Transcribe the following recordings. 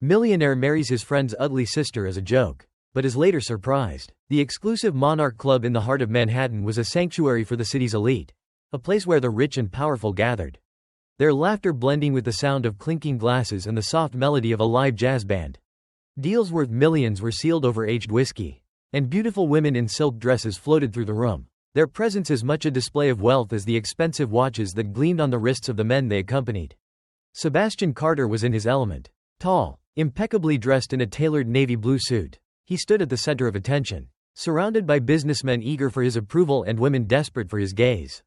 Millionaire marries his friend's ugly sister as a joke, but is later surprised. The exclusive Monarch Club in the heart of Manhattan was a sanctuary for the city's elite, a place where the rich and powerful gathered, their laughter blending with the sound of clinking glasses and the soft melody of a live jazz band. Deals worth millions were sealed over aged whiskey, and beautiful women in silk dresses floated through the room, their presence as much a display of wealth as the expensive watches that gleamed on the wrists of the men they accompanied. Sebastian Carter was in his element. Tall, impeccably dressed in a tailored navy blue suit, he stood at the center of attention, surrounded by businessmen eager for his approval and women desperate for his gaze.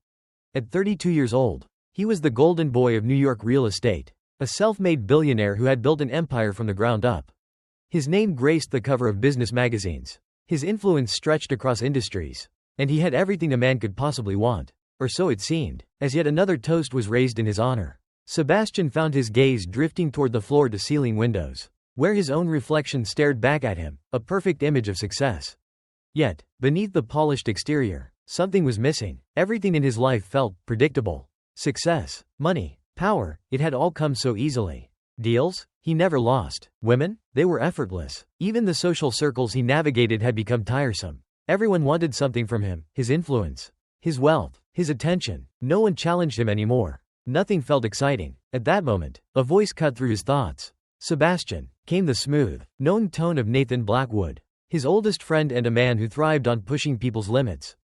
At 32 years old, he was the golden boy of New York real estate, a self-made billionaire who had built an empire from the ground up. His name graced the cover of business magazines. His influence stretched across industries, and he had everything a man could possibly want, or so it seemed, as yet another toast was raised in his honor. Sebastian found his gaze drifting toward the floor-to-ceiling windows, where his own reflection stared back at him, a perfect image of success. Yet, beneath the polished exterior, something was missing. Everything in his life felt predictable. Success, money, power, it had all come so easily. Deals? He never lost. Women? They were effortless. Even the social circles he navigated had become tiresome. Everyone wanted something from him, his influence, his wealth, his attention. No one challenged him anymore. Nothing felt exciting. At that moment, a voice cut through his thoughts. Sebastian, came the smooth, knowing tone of Nathan Blackwood, his oldest friend and a man who thrived on pushing people's limits.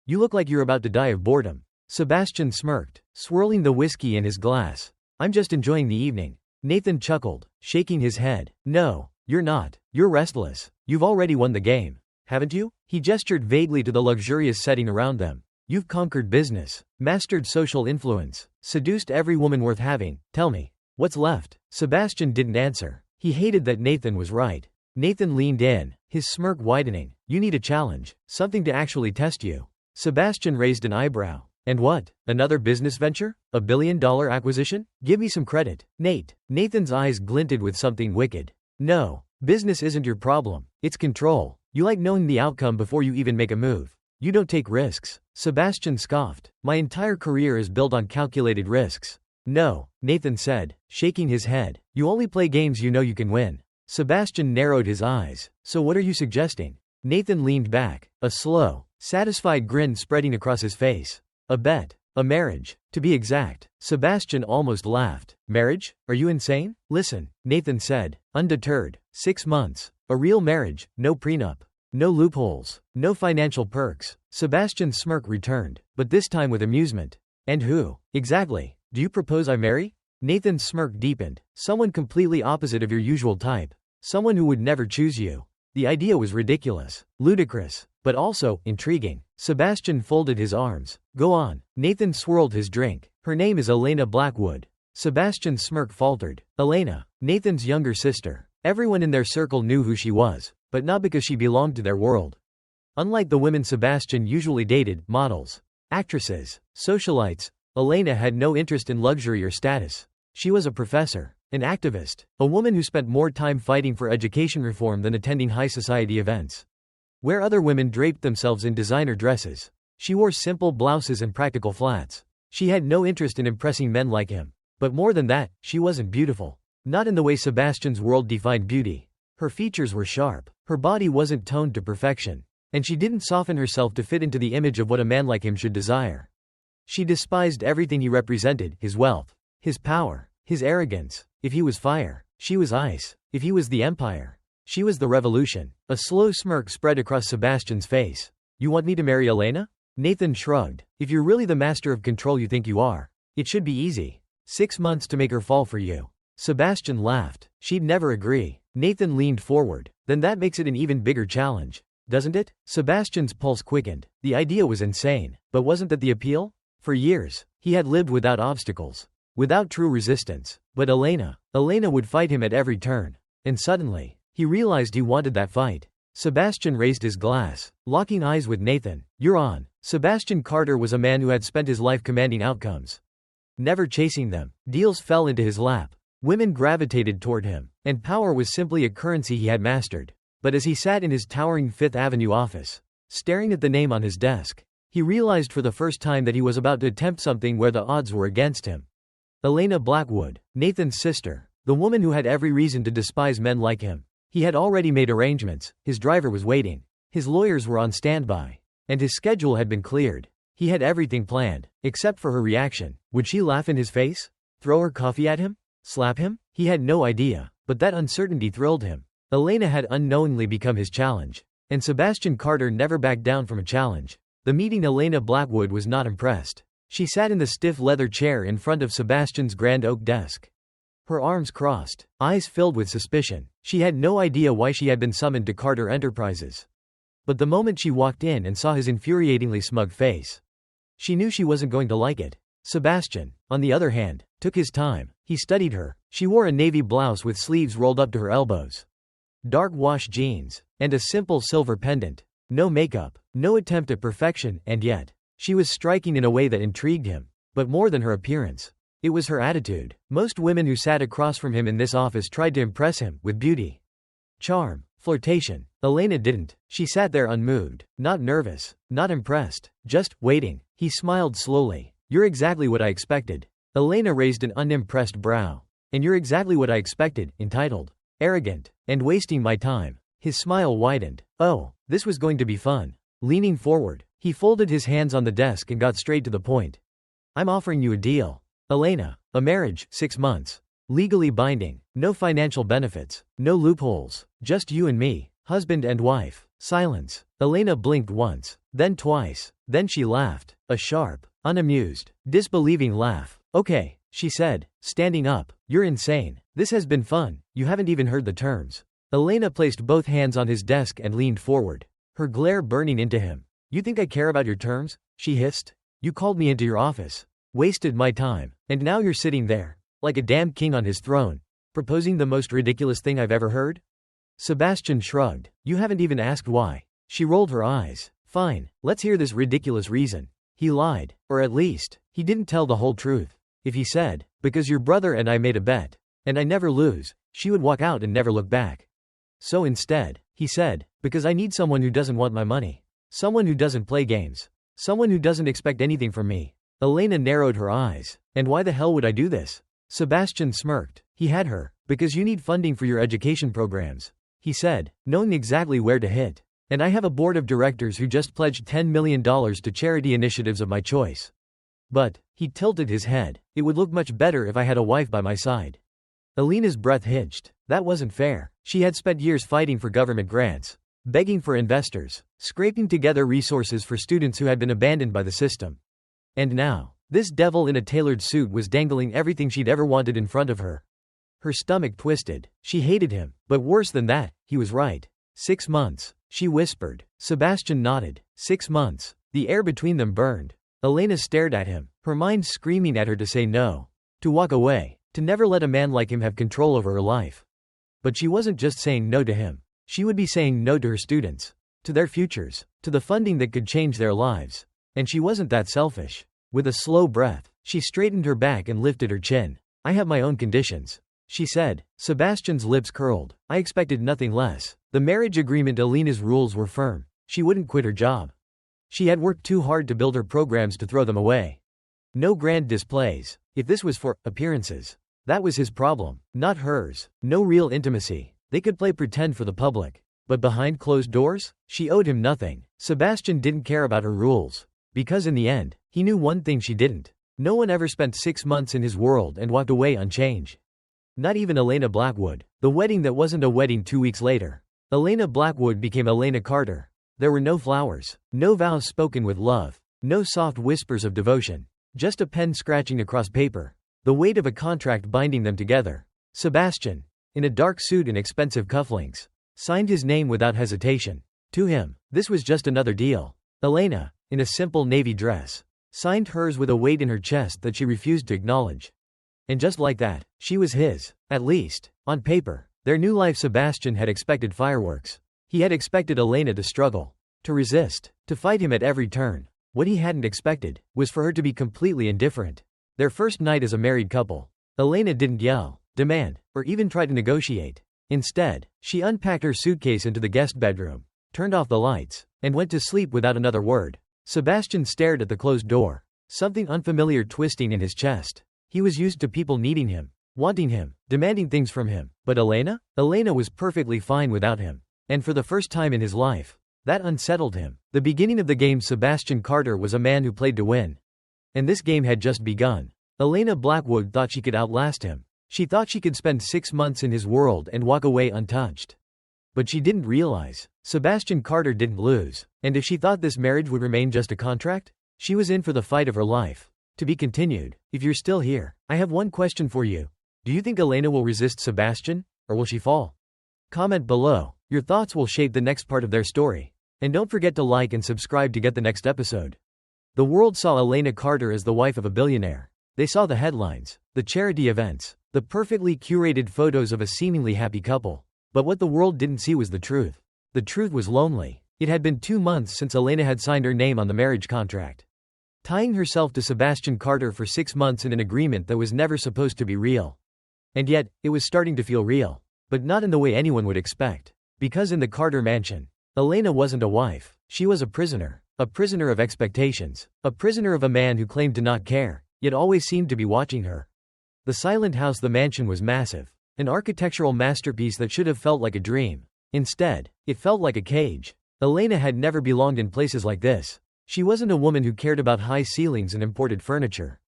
You look like you're about to die of boredom. Sebastian smirked, swirling the whiskey in his glass. I'm just enjoying the evening. Nathan chuckled, shaking his head. No, you're not. You're restless. You've already won the game, haven't you? He gestured vaguely to the luxurious setting around them. You've conquered business, mastered social influence, seduced every woman worth having. Tell me, what's left? Sebastian didn't answer. He hated that Nathan was right. Nathan leaned in, his smirk widening. You need a challenge, something to actually test you. Sebastian raised an eyebrow. And what? Another business venture? A billion-dollar acquisition? Give me some credit, Nate. Nathan's eyes glinted with something wicked. No, business isn't your problem. It's control. You like knowing the outcome before you even make a move. You don't take risks. Sebastian scoffed. My entire career is built on calculated risks. No, Nathan said, shaking his head. You only play games you know you can win. Sebastian narrowed his eyes. So what are you suggesting? Nathan leaned back, a slow, satisfied grin spreading across his face. A bet. A marriage, to be exact. Sebastian almost laughed. Marriage? Are you insane? Listen, Nathan said, undeterred. 6 months. A real marriage, no prenup. No loopholes. No financial perks. Sebastian's smirk returned, but this time with amusement. And who? Exactly. Do you propose I marry? Nathan's smirk deepened. Someone completely opposite of your usual type. Someone who would never choose you. The idea was ridiculous, ludicrous, but also intriguing. Sebastian folded his arms. Go on. Nathan swirled his drink. Her name is Elena Blackwood. Sebastian's smirk faltered. Elena, Nathan's younger sister. Everyone in their circle knew who she was, but not because she belonged to their world. Unlike the women Sebastian usually dated, models, actresses, socialites, Elena had no interest in luxury or status. She was a professor, an activist, a woman who spent more time fighting for education reform than attending high society events. Where other women draped themselves in designer dresses, she wore simple blouses and practical flats. She had no interest in impressing men like him. But more than that, she wasn't beautiful. Not in the way Sebastian's world defined beauty. Her features were sharp, her body wasn't toned to perfection, and she didn't soften herself to fit into the image of what a man like him should desire. She despised everything he represented, his wealth, his power, his arrogance. If he was fire, she was ice. If he was the empire, she was the revolution. A slow smirk spread across Sebastian's face. You want me to marry Elena? Nathan shrugged. If you're really the master of control you think you are, it should be easy. 6 months to make her fall for you. Sebastian laughed. She'd never agree. Nathan leaned forward. Then that makes it an even bigger challenge, doesn't it? Sebastian's pulse quickened. The idea was insane, but wasn't that the appeal? For years, he had lived without obstacles, without true resistance. But Elena would fight him at every turn. And suddenly, he realized he wanted that fight. Sebastian raised his glass, locking eyes with Nathan. You're on. Sebastian Carter was a man who had spent his life commanding outcomes, never chasing them. Deals fell into his lap. Women gravitated toward him, and power was simply a currency he had mastered. But as he sat in his towering Fifth Avenue office, staring at the name on his desk, he realized for the first time that he was about to attempt something where the odds were against him. Elena Blackwood, Nathan's sister, The woman who had every reason to despise men like him. He had already made arrangements, his driver was waiting, his lawyers were on standby, and his schedule had been cleared. He had everything planned, except for her reaction. Would she laugh in his face? Throw her coffee at him? Slap him? He had no idea, but that uncertainty thrilled him. Elena had unknowingly become his challenge. And Sebastian Carter never backed down from a challenge. The meeting Elena Blackwood was not impressed. She sat in the stiff leather chair in front of Sebastian's grand oak desk. Her arms crossed, eyes filled with suspicion. She had no idea why she had been summoned to Carter Enterprises. But the moment she walked in and saw his infuriatingly smug face, she knew she wasn't going to like it. Sebastian, on the other hand, took his time. He studied her. She wore a navy blouse with sleeves rolled up to her elbows, dark wash jeans, and a simple silver pendant. No makeup, no attempt at perfection, and yet, she was striking in a way that intrigued him. But more than her appearance, it was her attitude. Most women who sat across from him in this office tried to impress him with beauty, charm, flirtation. Elena didn't. She sat there unmoved, not nervous, not impressed, just waiting. He smiled slowly. You're exactly what I expected. Elena raised an unimpressed brow. And you're exactly what I expected, entitled, arrogant, and wasting my time. His smile widened. Oh, this was going to be fun. Leaning forward, he folded his hands on the desk and got straight to the point. I'm offering you a deal. Elena, a marriage, 6 months. Legally binding, no financial benefits, no loopholes, just you and me, husband and wife. Silence. Elena blinked once, then twice, then she laughed, a sharp, unamused, disbelieving laugh. Okay, she said, standing up, you're insane. This has been fun, you haven't even heard the terms. Elena placed both hands on his desk and leaned forward, her glare burning into him. You think I care about your terms? She hissed. You called me into your office, wasted my time, and now you're sitting there, like a damn king on his throne, proposing the most ridiculous thing I've ever heard? Sebastian shrugged. You haven't even asked why. She rolled her eyes. Fine, let's hear this ridiculous reason. He lied, or at least, he didn't tell the whole truth. If he said, because your brother and I made a bet, and I never lose, she would walk out and never look back. So instead, he said, because I need someone who doesn't want my money. Someone who doesn't play games. Someone who doesn't expect anything from me. Elena narrowed her eyes. And why the hell would I do this? Sebastian smirked. He had her, because you need funding for your education programs. He said, knowing exactly where to hit. And I have a board of directors who just pledged $10 million to charity initiatives of my choice. But, he tilted his head, it would look much better if I had a wife by my side. Elena's breath hitched. That wasn't fair. She had spent years fighting for government grants, begging for investors, scraping together resources for students who had been abandoned by the system. And now, this devil in a tailored suit was dangling everything she'd ever wanted in front of her. Her stomach twisted. She hated him, but worse than that, he was right. 6 months, she whispered. Sebastian nodded. 6 months. The air between them burned. Elena stared at him, her mind screaming at her to say no, to walk away, to never let a man like him have control over her life. But she wasn't just saying no to him. She would be saying no to her students, to their futures, to the funding that could change their lives. And she wasn't that selfish. With a slow breath, she straightened her back and lifted her chin. I have my own conditions, she said. Sebastian's lips curled. I expected nothing less. The marriage agreement. Elena's rules were firm. She wouldn't quit her job. She had worked too hard to build her programs to throw them away. No grand displays. If this was for appearances, that was his problem, not hers. No real intimacy. They could play pretend for the public. But behind closed doors, she owed him nothing. Sebastian didn't care about her rules. Because in the end, he knew one thing she didn't. No one ever spent 6 months in his world and walked away unchanged. Not even Elena Blackwood. The wedding that wasn't a wedding 2 weeks later. Elena Blackwood became Elena Carter. There were no flowers, no vows spoken with love, no soft whispers of devotion. Just a pen scratching across paper. The weight of a contract binding them together. Sebastian, in a dark suit and expensive cufflinks, signed his name without hesitation. To him, this was just another deal. Elena, in a simple navy dress, signed hers with a weight in her chest that she refused to acknowledge. And just like that, she was his, at least, on paper. Their new life. Sebastian had expected fireworks. He had expected Elena to struggle, to resist, to fight him at every turn. What he hadn't expected was for her to be completely indifferent. Their first night as a married couple, Elena didn't yell, demand, or even try to negotiate. Instead, she unpacked her suitcase into the guest bedroom, turned off the lights, and went to sleep without another word. Sebastian stared at the closed door, something unfamiliar twisting in his chest. He was used to people needing him, wanting him, demanding things from him. But Elena? Elena was perfectly fine without him. And for the first time in his life, that unsettled him. The beginning of the game. Sebastian Carter was a man who played to win. And this game had just begun. Elena Blackwood thought she could outlast him. She thought she could spend 6 months in his world and walk away untouched. But she didn't realize, Sebastian Carter didn't lose. And if she thought this marriage would remain just a contract, she was in for the fight of her life. To be continued. If you're still here, I have one question for you. Do you think Elena will resist Sebastian, or will she fall? Comment below. Your thoughts will shape the next part of their story. And don't forget to like and subscribe to get the next episode. The world saw Elena Carter as the wife of a billionaire. They saw the headlines, the charity events, the perfectly curated photos of a seemingly happy couple. But what the world didn't see was the truth. The truth was lonely. It had been 2 months since Elena had signed her name on the marriage contract, tying herself to Sebastian Carter for 6 months in an agreement that was never supposed to be real. And yet, it was starting to feel real. But not in the way anyone would expect. Because in the Carter mansion, Elena wasn't a wife. She was a prisoner of expectations, a prisoner of a man who claimed to not care, yet always seemed to be watching her. The silent house. The mansion was massive, an architectural masterpiece that should have felt like a dream. Instead, it felt like a cage. Elena had never belonged in places like this. She wasn't a woman who cared about high ceilings and imported furniture.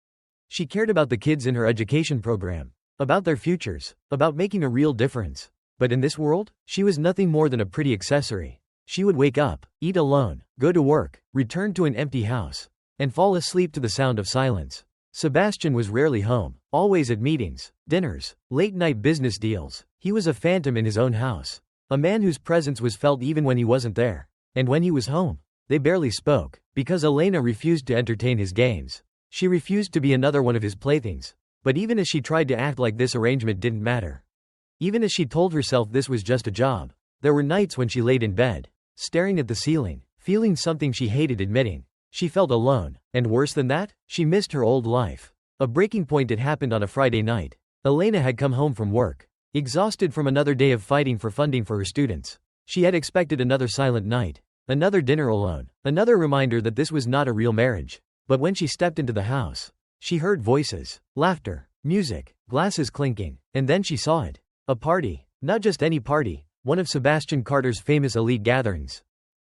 She cared about the kids in her education program, about their futures, about making a real difference. But in this world, she was nothing more than a pretty accessory. She would wake up, eat alone, go to work, return to an empty house, and fall asleep to the sound of silence. Sebastian was rarely home, always at meetings, dinners, late-night business deals. He was a phantom in his own house, a man whose presence was felt even when he wasn't there. And when he was home, they barely spoke, because Elena refused to entertain his games. She refused to be another one of his playthings. But even as she tried to act like this arrangement didn't matter, even as she told herself this was just a job, there were nights when she laid in bed, staring at the ceiling, feeling something she hated admitting. She felt alone, and worse than that, she missed her old life. A breaking point had happened on a Friday night. Elena had come home from work, exhausted from another day of fighting for funding for her students. She had expected another silent night, another dinner alone, another reminder that this was not a real marriage. But when she stepped into the house, she heard voices, laughter, music, glasses clinking, and then she saw it. A party. Not just any party, one of Sebastian Carter's famous elite gatherings.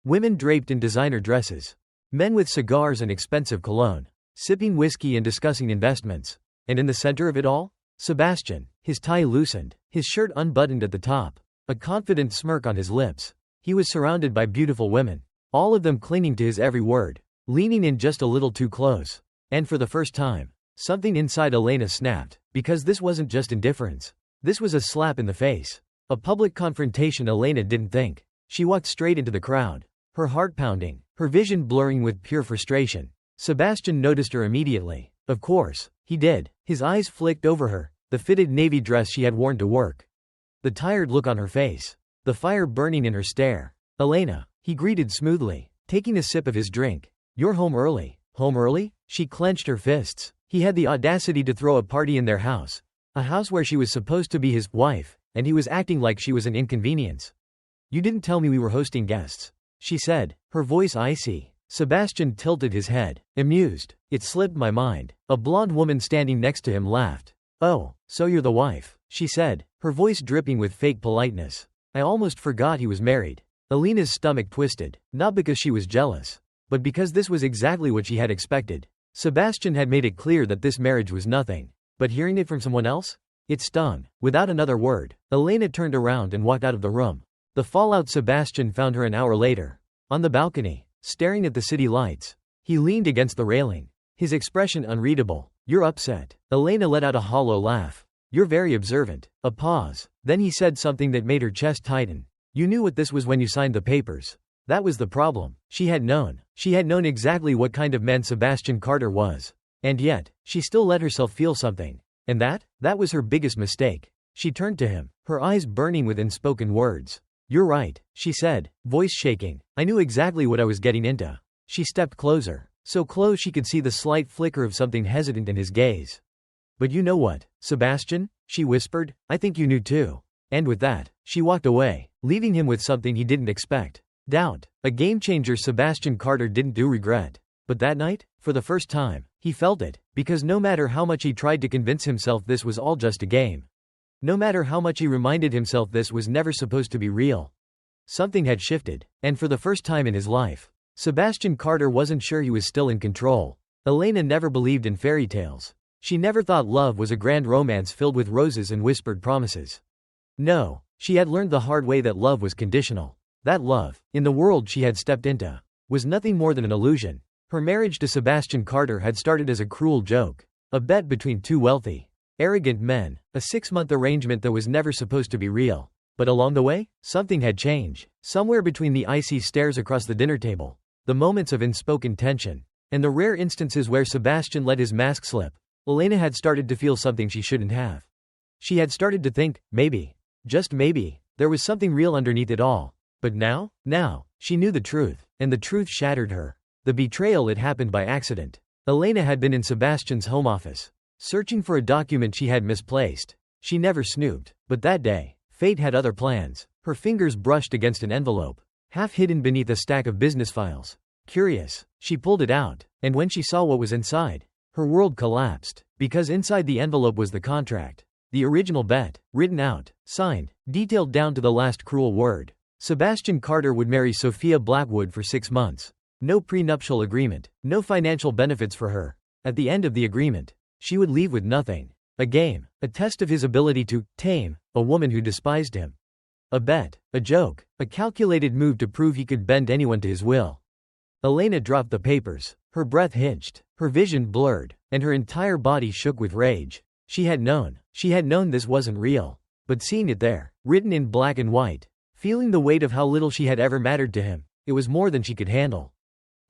Women draped in designer dresses. Men with cigars and expensive cologne, sipping whiskey and discussing investments. And in the center of it all, Sebastian, his tie loosened, his shirt unbuttoned at the top, a confident smirk on his lips. He was surrounded by beautiful women, all of them clinging to his every word, leaning in just a little too close. And for the first time, something inside Elena snapped, because this wasn't just indifference. This was a slap in the face. A public confrontation. Elena didn't think. She walked straight into the crowd, her heart pounding, her vision blurring with pure frustration. Sebastian noticed her immediately. Of course, he did. His eyes flicked over her, the fitted navy dress she had worn to work, the tired look on her face, the fire burning in her stare. Elena, he greeted smoothly, taking a sip of his drink. You're home early. Home early? She clenched her fists. He had the audacity to throw a party in their house. A house where she was supposed to be his wife, and he was acting like she was an inconvenience. You didn't tell me we were hosting guests, she said, her voice icy. Sebastian tilted his head, amused. It slipped my mind. A blonde woman standing next to him laughed. Oh, so you're the wife, she said, her voice dripping with fake politeness. I almost forgot he was married. Elena's stomach twisted, not because she was jealous, but because this was exactly what she had expected. Sebastian had made it clear that this marriage was nothing. But hearing it from someone else? It stung. Without another word, Elena turned around and walked out of the room. The fallout. Sebastian found her an hour later, on the balcony, staring at the city lights. He leaned against the railing, his expression unreadable. You're upset. Elena let out a hollow laugh. You're very observant. A pause. Then he said something that made her chest tighten. You knew what this was when you signed the papers. That was the problem. She had known. She had known exactly what kind of man Sebastian Carter was. And yet, she still let herself feel something. And that was her biggest mistake. She turned to him, her eyes burning with unspoken words. You're right, she said, voice shaking. I knew exactly what I was getting into. She stepped closer, so close she could see the slight flicker of something hesitant in his gaze. But you know what, Sebastian? She whispered. I think you knew too. And with that, she walked away, leaving him with something he didn't expect. Doubt. A game changer. Sebastian Carter didn't do regret. But that night, for the first time, he felt it, because no matter how much he tried to convince himself this was all just a game, no matter how much he reminded himself this was never supposed to be real, something had shifted, and for the first time in his life, Sebastian Carter wasn't sure he was still in control. Elena never believed in fairy tales. She never thought love was a grand romance filled with roses and whispered promises. No, she had learned the hard way that love was conditional. That love, in the world she had stepped into, was nothing more than an illusion. Her marriage to Sebastian Carter had started as a cruel joke, a bet between two wealthy, arrogant men, a 6-month arrangement that was never supposed to be real. But along the way, something had changed. Somewhere between the icy stares across the dinner table, the moments of unspoken tension, and the rare instances where Sebastian let his mask slip, Elena had started to feel something she shouldn't have. She had started to think, maybe, just maybe, there was something real underneath it all. But now, she knew the truth, and the truth shattered her. The betrayal had happened by accident. Elena had been in Sebastian's home office, searching for a document she had misplaced. She never snooped, but that day, fate had other plans. Her fingers brushed against an envelope, half hidden beneath a stack of business files. Curious, she pulled it out, and when she saw what was inside, her world collapsed, because inside the envelope was the contract. The original bet, written out, signed, detailed down to the last cruel word. Sebastian Carter would marry Sophia Blackwood for 6 months. No prenuptial agreement, no financial benefits for her. At the end of the agreement, she would leave with nothing. A game, a test of his ability to tame a woman who despised him. A bet, a joke, a calculated move to prove he could bend anyone to his will. Elena dropped the papers, her breath hitched, her vision blurred, and her entire body shook with rage. She had known this wasn't real. But seeing it there, written in black and white, feeling the weight of how little she had ever mattered to him, it was more than she could handle.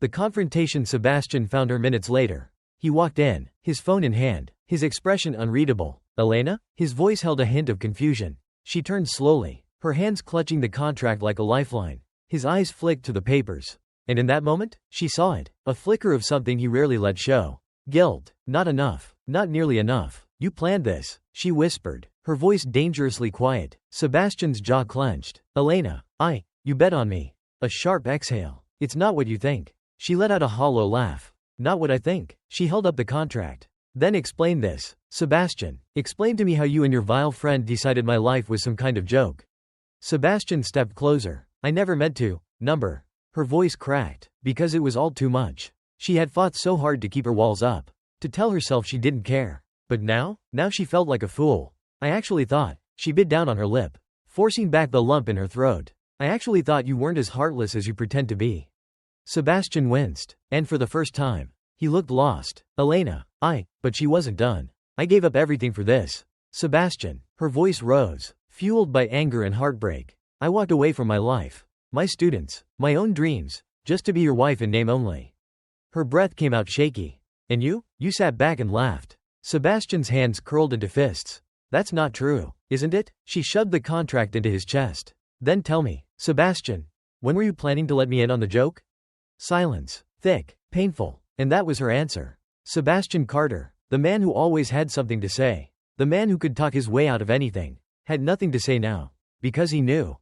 The confrontation Sebastian found her minutes later. He walked in, his phone in hand, his expression unreadable. Elena? His voice held a hint of confusion. She turned slowly, her hands clutching the contract like a lifeline. His eyes flicked to the papers. And in that moment, she saw it, a flicker of something he rarely let show. Guilt. Not enough. Not nearly enough. You planned this, she whispered, her voice dangerously quiet. Sebastian's jaw clenched. Elena, you bet on me. A sharp exhale. It's not what you think. She let out a hollow laugh. Not what I think. She held up the contract. Then explain this, Sebastian. Explain to me how you and your vile friend decided my life was some kind of joke. Sebastian stepped closer. I never meant to. Her voice cracked, because it was all too much. She had fought so hard to keep her walls up, to tell herself she didn't care. But now she felt like a fool. I actually thought, she bit down on her lip, forcing back the lump in her throat. I actually thought you weren't as heartless as you pretend to be. Sebastian winced, and for the first time, he looked lost. Elena, but she wasn't done. I gave up everything for this. Sebastian, her voice rose, fueled by anger and heartbreak. I walked away from my life, my students, my own dreams, just to be your wife in name only. Her breath came out shaky. And you sat back and laughed. Sebastian's hands curled into fists. That's not true, isn't it? She shoved the contract into his chest. Then tell me, Sebastian, when were you planning to let me in on the joke? Silence, thick, painful, and that was her answer. Sebastian Carter, the man who always had something to say, the man who could talk his way out of anything, had nothing to say now. Because he knew,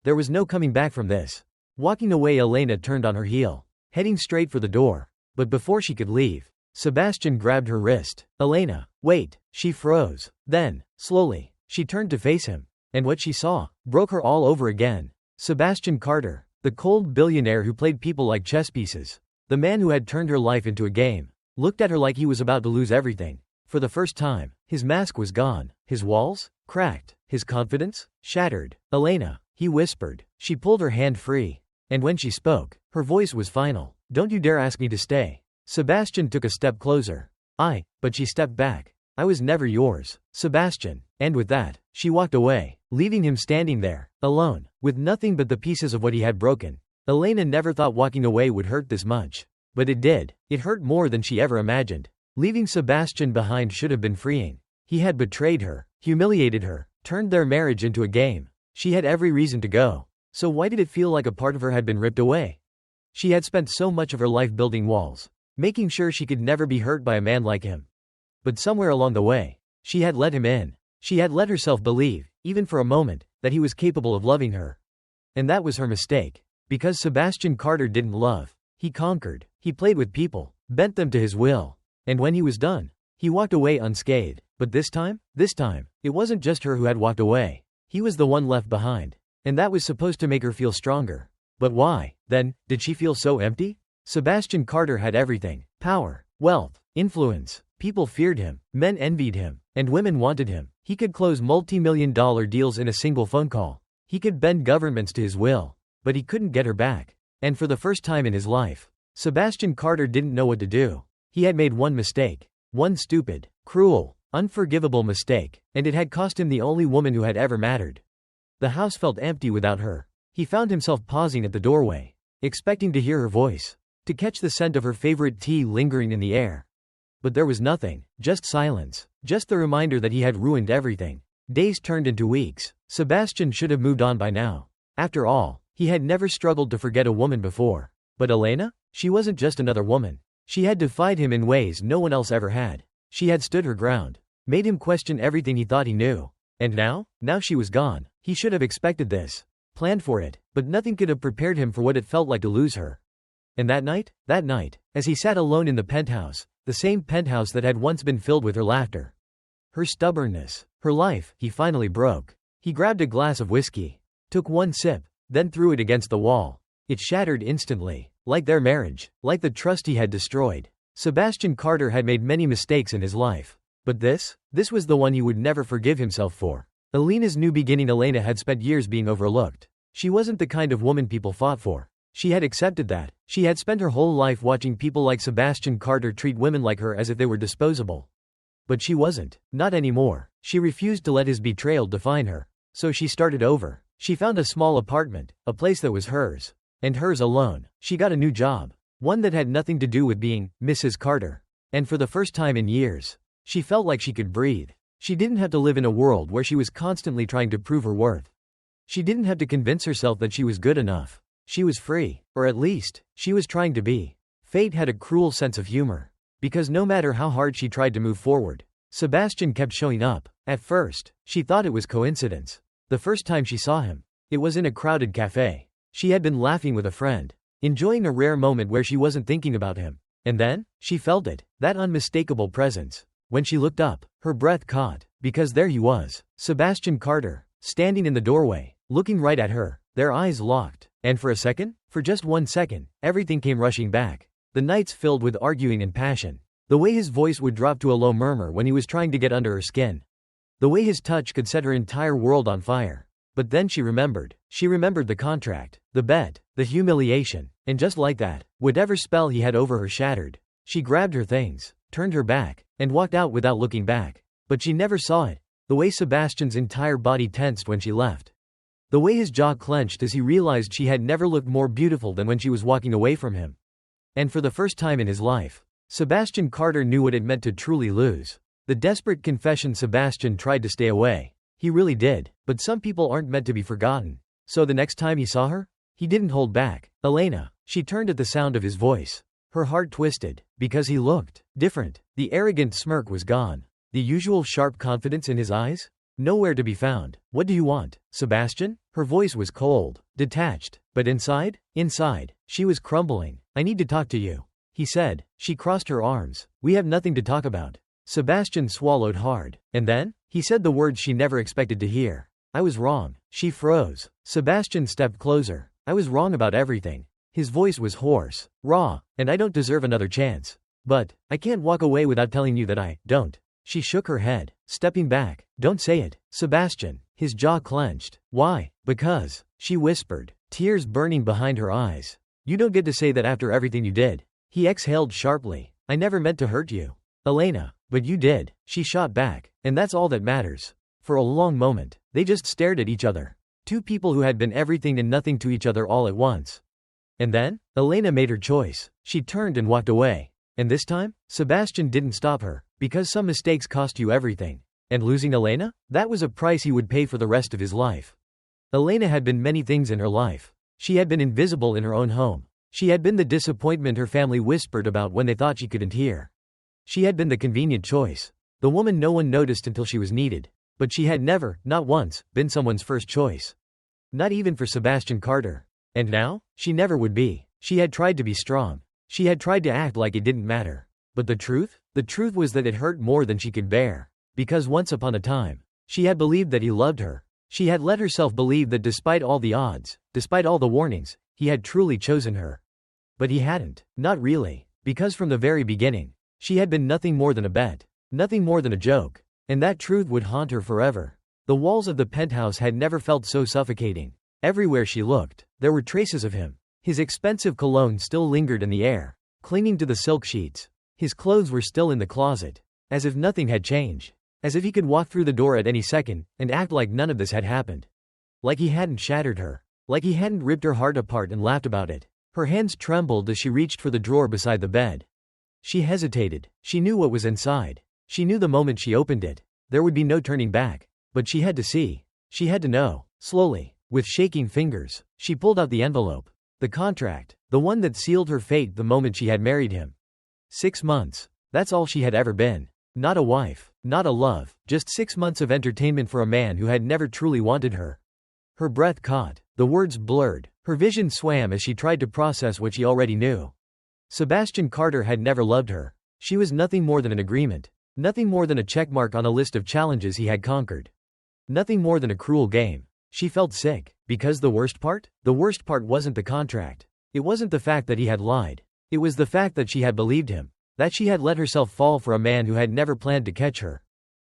there was no coming back from this. Walking away, Elena turned on her heel, heading straight for the door. But before she could leave, Sebastian grabbed her wrist. Elena, wait, she froze. Then, slowly, she turned to face him. And what she saw broke her all over again. Sebastian Carter, the cold billionaire who played people like chess pieces, the man who had turned her life into a game, looked at her like he was about to lose everything. For the first time, his mask was gone, his walls cracked, his confidence shattered. Elena, he whispered. She pulled her hand free, and when she spoke, her voice was final. Don't you dare ask me to stay. Sebastian took a step closer. But she stepped back. I was never yours, Sebastian. And with that, she walked away, leaving him standing there, alone, with nothing but the pieces of what he had broken. Elena never thought walking away would hurt this much. But it did. It hurt more than she ever imagined. Leaving Sebastian behind should have been freeing. He had betrayed her, humiliated her, turned their marriage into a game. She had every reason to go. So why did it feel like a part of her had been ripped away? She had spent so much of her life building walls, making sure she could never be hurt by a man like him. But somewhere along the way, she had let him in. She had let herself believe, even for a moment, that he was capable of loving her. And that was her mistake. Because Sebastian Carter didn't love. He conquered. He played with people, bent them to his will. And when he was done, he walked away unscathed. But this time, it wasn't just her who had walked away. He was the one left behind. And that was supposed to make her feel stronger. But why, then, did she feel so empty? Sebastian Carter had everything: power, wealth, influence. People feared him, men envied him, and women wanted him. He could close multi-million-dollar deals in a single phone call. He could bend governments to his will. But he couldn't get her back. And for the first time in his life, Sebastian Carter didn't know what to do. He had made one mistake. One stupid, cruel, unforgivable mistake, and it had cost him the only woman who had ever mattered. The house felt empty without her. He found himself pausing at the doorway, expecting to hear her voice, to catch the scent of her favorite tea lingering in the air. But there was nothing, just silence, just the reminder that he had ruined everything. Days turned into weeks. Sebastian should have moved on by now. After all, he had never struggled to forget a woman before. But Elena? She wasn't just another woman. She had defied him in ways no one else ever had. She had stood her ground, made him question everything he thought he knew. And now she was gone. He should have expected this, planned for it, but nothing could have prepared him for what it felt like to lose her. And that night, as he sat alone in the penthouse, the same penthouse that had once been filled with her laughter, her stubbornness, her life, he finally broke. He grabbed a glass of whiskey, took one sip, then threw it against the wall. It shattered instantly, like their marriage, like the trust he had destroyed. Sebastian Carter had made many mistakes in his life. But this was the one he would never forgive himself for. Elena's new beginning. Elena had spent years being overlooked. She wasn't the kind of woman people fought for. She had accepted that. She had spent her whole life watching people like Sebastian Carter treat women like her as if they were disposable. But she wasn't. Not anymore. She refused to let his betrayal define her. So she started over. She found a small apartment, a place that was hers. And hers alone. She got a new job. One that had nothing to do with being Mrs. Carter. And for the first time in years, she felt like she could breathe. She didn't have to live in a world where she was constantly trying to prove her worth. She didn't have to convince herself that she was good enough. She was free, or at least, she was trying to be. Fate had a cruel sense of humor. Because no matter how hard she tried to move forward, Sebastian kept showing up. At first, she thought it was coincidence. The first time she saw him, it was in a crowded cafe. She had been laughing with a friend, enjoying a rare moment where she wasn't thinking about him. And then, she felt it, that unmistakable presence. When she looked up, her breath caught, because there he was, Sebastian Carter, standing in the doorway, looking right at her, their eyes locked. And for just 1 second, everything came rushing back. The nights filled with arguing and passion. The way his voice would drop to a low murmur when he was trying to get under her skin. The way his touch could set her entire world on fire. But then she remembered. She remembered the contract, the bet, the humiliation. And just like that, whatever spell he had over her shattered. She grabbed her things, turned her back, and walked out without looking back. But she never saw it. The way Sebastian's entire body tensed when she left. The way his jaw clenched as he realized she had never looked more beautiful than when she was walking away from him. And for the first time in his life, Sebastian Carter knew what it meant to truly lose. The desperate confession: Sebastian tried to stay away. He really did, but some people aren't meant to be forgotten. So the next time he saw her, he didn't hold back. Elena. She turned at the sound of his voice. Her heart twisted, because he looked different. The arrogant smirk was gone. The usual sharp confidence in his eyes? Nowhere to be found. What do you want, Sebastian? Her voice was cold, detached. But inside, she was crumbling. I need to talk to you, he said. She crossed her arms. We have nothing to talk about. Sebastian swallowed hard. And then, he said the words she never expected to hear. I was wrong. She froze. Sebastian stepped closer. I was wrong about everything. His voice was hoarse, raw, and I don't deserve another chance. But, I can't walk away without telling you that I don't. She shook her head, stepping back. Don't say it, Sebastian. His jaw clenched. Why? Because, she whispered, tears burning behind her eyes. You don't get to say that after everything you did. He exhaled sharply. I never meant to hurt you, Elena. But you did, she shot back. And that's all that matters. For a long moment, they just stared at each other. Two people who had been everything and nothing to each other all at once. And then, Elena made her choice. She turned and walked away. And this time, Sebastian didn't stop her, because some mistakes cost you everything. And losing Elena? That was a price he would pay for the rest of his life. Elena had been many things in her life. She had been invisible in her own home. She had been the disappointment her family whispered about when they thought she couldn't hear. She had been the convenient choice. The woman no one noticed until she was needed. But she had never, not once, been someone's first choice. Not even for Sebastian Carter. And now, she never would be. She had tried to be strong. She had tried to act like it didn't matter. But the truth? The truth was that it hurt more than she could bear. Because once upon a time, she had believed that he loved her. She had let herself believe that despite all the odds, despite all the warnings, he had truly chosen her. But he hadn't. Not really. Because from the very beginning, she had been nothing more than a bet. Nothing more than a joke. And that truth would haunt her forever. The walls of the penthouse had never felt so suffocating. Everywhere she looked, there were traces of him. His expensive cologne still lingered in the air, clinging to the silk sheets. His clothes were still in the closet. As if nothing had changed. As if he could walk through the door at any second, and act like none of this had happened. Like he hadn't shattered her. Like he hadn't ripped her heart apart and laughed about it. Her hands trembled as she reached for the drawer beside the bed. She hesitated. She knew what was inside. She knew the moment she opened it, there would be no turning back. But she had to see. She had to know. Slowly, with shaking fingers, she pulled out the envelope. The contract. The one that sealed her fate the moment she had married him. 6 months. That's all she had ever been. Not a wife. Not a love. Just 6 months of entertainment for a man who had never truly wanted her. Her breath caught. The words blurred. Her vision swam as she tried to process what she already knew. Sebastian Carter had never loved her. She was nothing more than an agreement. Nothing more than a checkmark on a list of challenges he had conquered. Nothing more than a cruel game. She felt sick. Because the worst part? The worst part wasn't the contract. It wasn't the fact that he had lied. It was the fact that she had believed him. That she had let herself fall for a man who had never planned to catch her.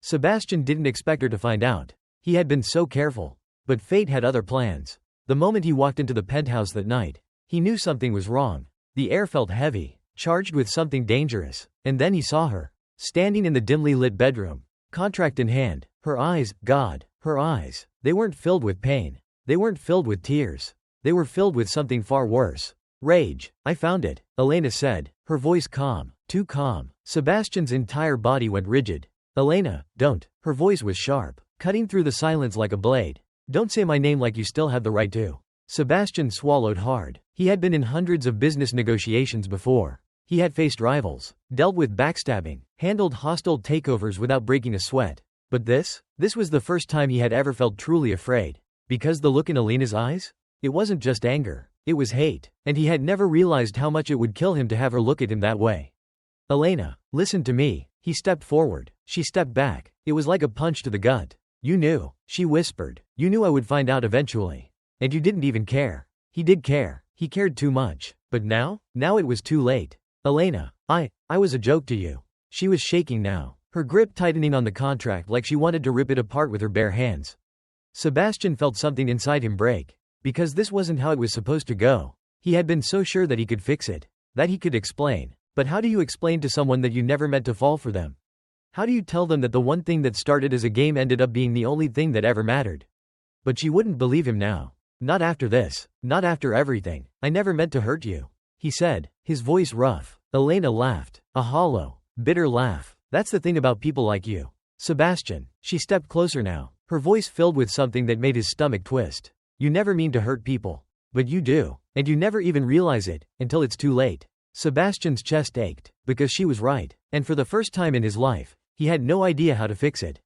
Sebastian didn't expect her to find out. He had been so careful. But fate had other plans. The moment he walked into the penthouse that night, he knew something was wrong. The air felt heavy, charged with something dangerous. And then he saw her, standing in the dimly lit bedroom, contract in hand. Her eyes, God, her eyes, they weren't filled with pain. They weren't filled with tears. They were filled with something far worse. Rage. I found it, Elena said, her voice calm, too calm. Sebastian's entire body went rigid. Elena, don't. Her voice was sharp, cutting through the silence like a blade. Don't say my name like you still have the right to. Sebastian swallowed hard. He had been in hundreds of business negotiations before. He had faced rivals, dealt with backstabbing, handled hostile takeovers without breaking a sweat. But this was the first time he had ever felt truly afraid. Because the look in Elena's eyes? It wasn't just anger, it was hate, and he had never realized how much it would kill him to have her look at him that way. Elena, listen to me. He stepped forward. She stepped back. It was like a punch to the gut. You knew, she whispered. You knew I would find out eventually. And you didn't even care. He did care. He cared too much. But now it was too late. Elena, I was a joke to you. She was shaking now, her grip tightening on the contract like she wanted to rip it apart with her bare hands. Sebastian felt something inside him break. Because this wasn't how it was supposed to go. He had been so sure that he could fix it. That he could explain. But how do you explain to someone that you never meant to fall for them? How do you tell them that the one thing that started as a game ended up being the only thing that ever mattered? But she wouldn't believe him now. Not after this. Not after everything. I never meant to hurt you, he said, his voice rough. Elena laughed. A hollow, bitter laugh. That's the thing about people like you, Sebastian. She stepped closer now, her voice filled with something that made his stomach twist. You never mean to hurt people. But you do. And you never even realize it, until it's too late. Sebastian's chest ached, because she was right. And for the first time in his life, he had no idea how to fix it.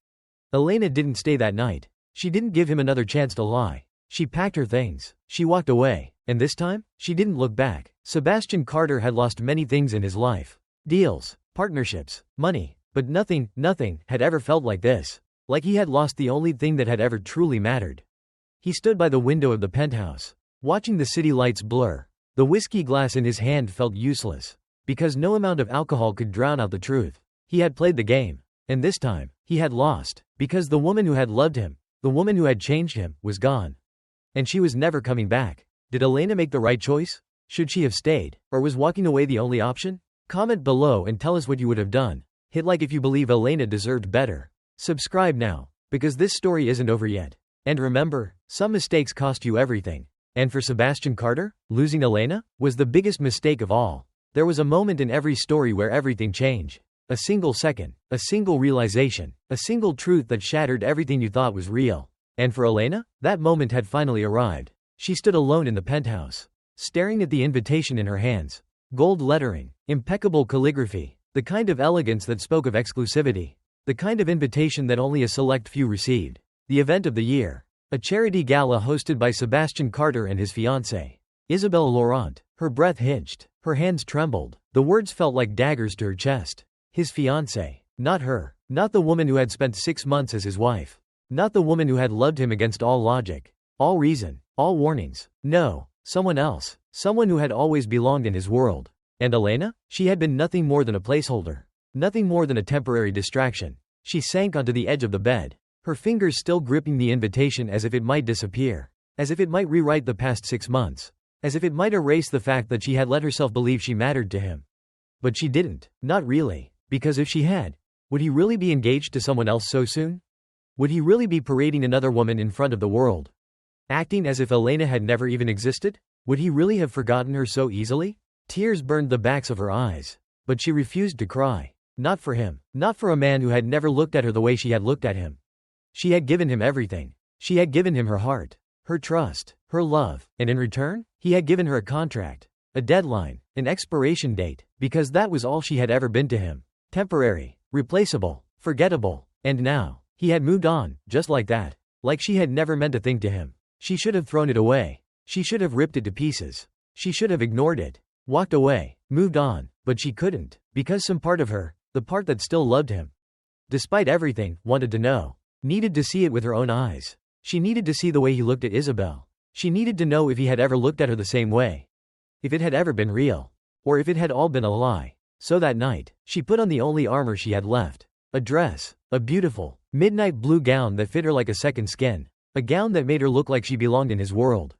Elena didn't stay that night. She didn't give him another chance to lie. She packed her things. She walked away. And this time, she didn't look back. Sebastian Carter had lost many things in his life. Deals, partnerships, money. But nothing had ever felt like this. Like he had lost the only thing that had ever truly mattered. He stood by the window of the penthouse, watching the city lights blur. The whiskey glass in his hand felt useless. Because no amount of alcohol could drown out the truth. He had played the game. And this time, he had lost. Because the woman who had loved him, the woman who had changed him, was gone. And she was never coming back. Did Elena make the right choice? Should she have stayed? Or was walking away the only option? Comment below and tell us what you would have done. Hit like if you believe Elena deserved better. Subscribe now, because this story isn't over yet. And remember, some mistakes cost you everything. And for Sebastian Carter, losing Elena was the biggest mistake of all. There was a moment in every story where everything changed. A single second, a single realization, a single truth that shattered everything you thought was real. And for Elena, that moment had finally arrived. She stood alone in the penthouse, staring at the invitation in her hands. Gold lettering, impeccable calligraphy, the kind of elegance that spoke of exclusivity. The kind of invitation that only a select few received. The event of the year. A charity gala hosted by Sebastian Carter and his fiancée. Isabelle Laurent. Her breath hitched. Her hands trembled. The words felt like daggers to her chest. His fiancée. Not her. Not the woman who had spent 6 months as his wife. Not the woman who had loved him against all logic, all reason, all warnings. No, someone else. Someone who had always belonged in his world. And Elena? She had been nothing more than a placeholder. Nothing more than a temporary distraction. She sank onto the edge of the bed, her fingers still gripping the invitation as if it might disappear. As if it might rewrite the past 6 months. As if it might erase the fact that she had let herself believe she mattered to him. But she didn't. Not really. Because if she had, would he really be engaged to someone else so soon? Would he really be parading another woman in front of the world? Acting as if Elena had never even existed? Would he really have forgotten her so easily? Tears burned the backs of her eyes. But she refused to cry. Not for him. Not for a man who had never looked at her the way she had looked at him. She had given him everything. She had given him her heart, her trust, her love, and in return, he had given her a contract, a deadline, an expiration date, because that was all she had ever been to him. Temporary, replaceable, forgettable. And now, he had moved on, just like that. Like she had never meant a thing to him. She should have thrown it away. She should have ripped it to pieces. She should have ignored it. Walked away. Moved on. But she couldn't. Because some part of her, the part that still loved him, despite everything, wanted to know. Needed to see it with her own eyes. She needed to see the way he looked at Isabelle. She needed to know if he had ever looked at her the same way. If it had ever been real. Or if it had all been a lie. So that night, she put on the only armor she had left. A dress. A beautiful, midnight blue gown that fit her like a second skin. A gown that made her look like she belonged in his world.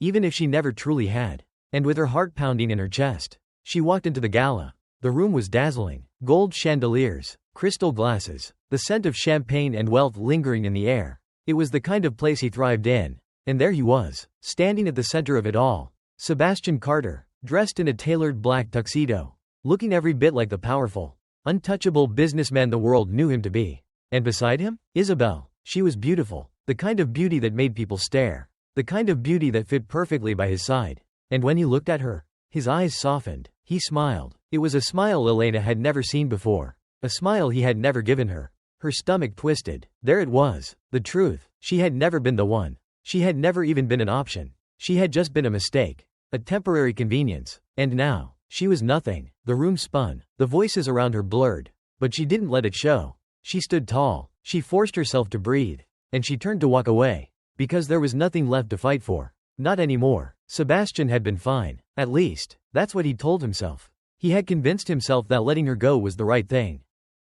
Even if she never truly had. And with her heart pounding in her chest, she walked into the gala. The room was dazzling. Gold chandeliers, crystal glasses, the scent of champagne and wealth lingering in the air. It was the kind of place he thrived in. And there he was, standing at the center of it all. Sebastian Carter, dressed in a tailored black tuxedo. Looking every bit like the powerful, untouchable businessman the world knew him to be. And beside him, Isabelle. She was beautiful. The kind of beauty that made people stare. The kind of beauty that fit perfectly by his side. And when he looked at her, his eyes softened. He smiled. It was a smile Elena had never seen before. A smile he had never given her. Her stomach twisted. There it was. The truth. She had never been the one. She had never even been an option. She had just been a mistake. A temporary convenience. And now, she was nothing. The room spun. The voices around her blurred. But she didn't let it show. She stood tall. She forced herself to breathe. And she turned to walk away. Because there was nothing left to fight for. Not anymore. Sebastian had been fine. At least, that's what he told himself. He had convinced himself that letting her go was the right thing.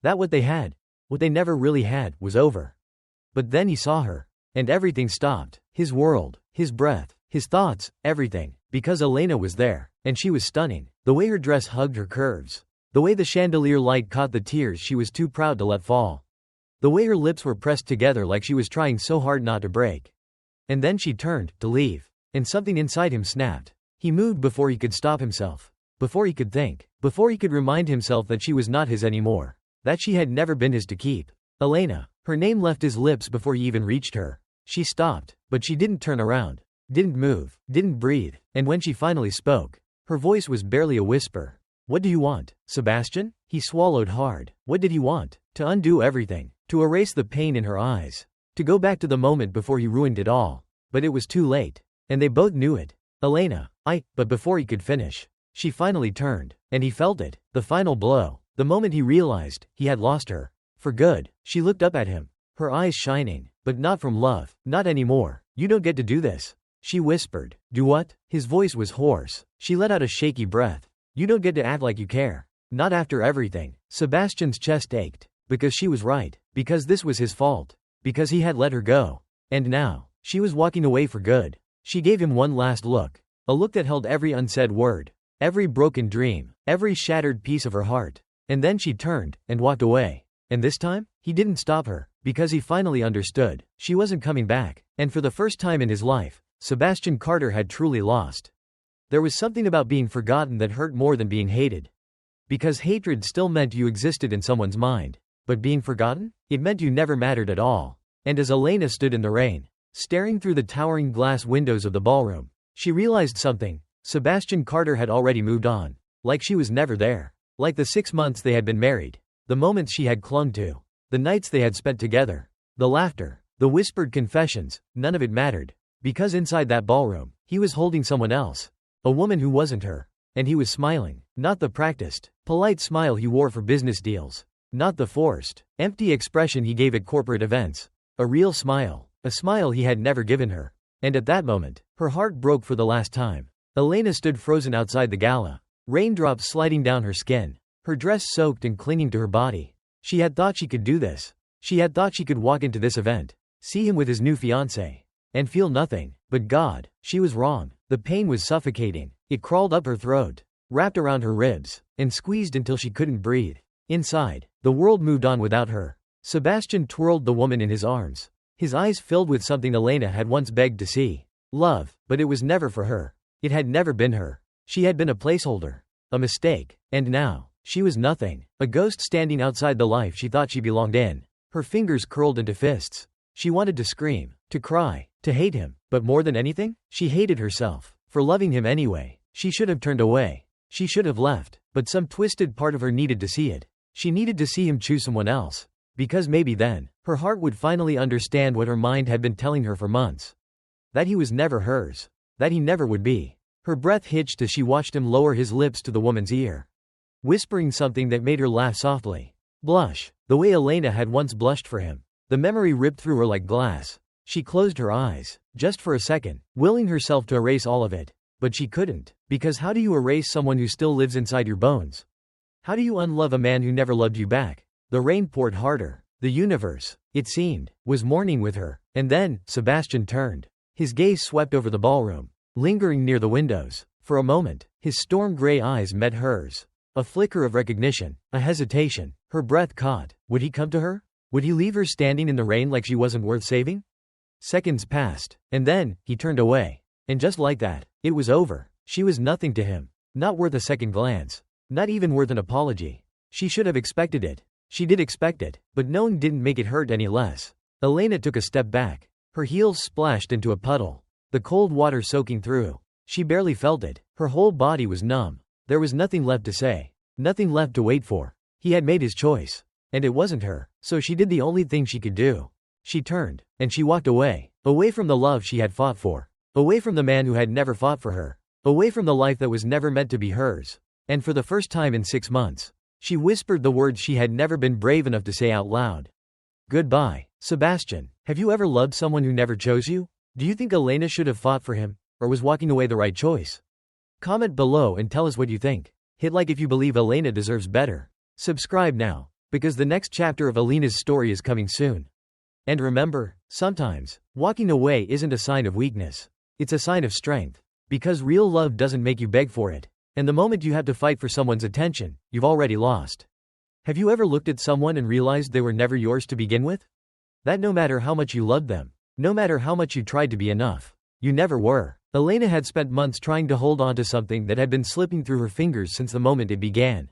That what they had, what they never really had, was over. But then he saw her. And everything stopped. His world, his breath, his thoughts, everything. Because Elena was there. And she was stunning. The way her dress hugged her curves. The way the chandelier light caught the tears she was too proud to let fall. The way her lips were pressed together like she was trying so hard not to break. And then she turned, to leave. And something inside him snapped. He moved before he could stop himself. Before he could think. Before he could remind himself that she was not his anymore. That she had never been his to keep. Elena. Her name left his lips before he even reached her. She stopped, but she didn't turn around. Didn't move. Didn't breathe. And when she finally spoke, her voice was barely a whisper. What do you want, Sebastian? He swallowed hard. What did he want? To undo everything. To erase the pain in her eyes. To go back to the moment before he ruined it all. But it was too late. And they both knew it. Elena, but before he could finish, she finally turned. And he felt it. The final blow. The moment he realized he had lost her. For good. She looked up at him. Her eyes shining. But not from love. Not anymore. You don't get to do this. She whispered. Do what? His voice was hoarse. She let out a shaky breath. You don't get to act like you care. Not after everything. Sebastian's chest ached. Because she was right. Because this was his fault. Because he had let her go. And now, she was walking away for good. She gave him one last look. A look that held every unsaid word. Every broken dream. Every shattered piece of her heart. And then she turned, and walked away. And this time, he didn't stop her. Because he finally understood. She wasn't coming back. And for the first time in his life, Sebastian Carter had truly lost. There was something about being forgotten that hurt more than being hated. Because hatred still meant you existed in someone's mind. But being forgotten? It meant you never mattered at all. And as Elena stood in the rain, staring through the towering glass windows of the ballroom, she realized something. Sebastian Carter had already moved on. Like she was never there. Like the 6 months they had been married. The moments she had clung to. The nights they had spent together. The laughter. The whispered confessions. None of it mattered. Because inside that ballroom, He was holding someone else. A woman who wasn't her. And he was smiling. Not the practiced, polite smile he wore for business deals. Not the forced, empty expression he gave at corporate events. A real smile. A smile he had never given her. And at that moment, her heart broke for the last time. Elena stood frozen outside the gala. Raindrops sliding down her skin. Her dress soaked and clinging to her body. She had thought she could do this. She had thought she could walk into this event, see him with his new fiancée, and feel nothing. But God, she was wrong. The pain was suffocating. It crawled up her throat, wrapped around her ribs, and squeezed until she couldn't breathe. Inside, the world moved on without her. Sebastian twirled the woman in his arms. His eyes filled with something Elena had once begged to see. Love, but it was never for her. It had never been her. She had been a placeholder. A mistake. And now, she was nothing. A ghost standing outside the life she thought she belonged in. Her fingers curled into fists. She wanted to scream, to cry, to hate him, but more than anything, she hated herself for loving him anyway. She should have turned away. She should have left, but some twisted part of her needed to see it. She needed to see him choose someone else. Because maybe then, her heart would finally understand what her mind had been telling her for months. That he was never hers. That he never would be. Her breath hitched as she watched him lower his lips to the woman's ear, whispering something that made her laugh softly. Blush, the way Elena had once blushed for him. The memory ripped through her like glass. She closed her eyes, just for a second, willing herself to erase all of it. But she couldn't, because how do you erase someone who still lives inside your bones? How do you unlove a man who never loved you back? The rain poured harder. The universe, it seemed, was mourning with her. And then, Sebastian turned. His gaze swept over the ballroom, lingering near the windows. For a moment, his storm-gray eyes met hers. A flicker of recognition, a hesitation. Her breath caught. Would he come to her? Would he leave her standing in the rain like she wasn't worth saving? Seconds passed, and then, he turned away. And just like that, it was over. She was nothing to him. Not worth a second glance. Not even worth an apology. She should have expected it. She did expect it, but knowing didn't make it hurt any less. Elena took a step back. Her heels splashed into a puddle. The cold water soaking through. She barely felt it. Her whole body was numb. There was nothing left to say. Nothing left to wait for. He had made his choice. And it wasn't her, so she did the only thing she could do. She turned, and she walked away. Away from the love she had fought for. Away from the man who had never fought for her. Away from the life that was never meant to be hers. And for the first time in 6 months, she whispered the words she had never been brave enough to say out loud. Goodbye, Sebastian. Have you ever loved someone who never chose you? Do you think Elena should have fought for him, or was walking away the right choice? Comment below and tell us what you think. Hit like if you believe Elena deserves better. Subscribe now, because the next chapter of Elena's story is coming soon. And remember, sometimes, walking away isn't a sign of weakness. It's a sign of strength. Because real love doesn't make you beg for it. And the moment you have to fight for someone's attention, you've already lost. Have you ever looked at someone and realized they were never yours to begin with? That no matter how much you loved them, no matter how much you tried to be enough, you never were. Elena had spent months trying to hold on to something that had been slipping through her fingers since the moment it began.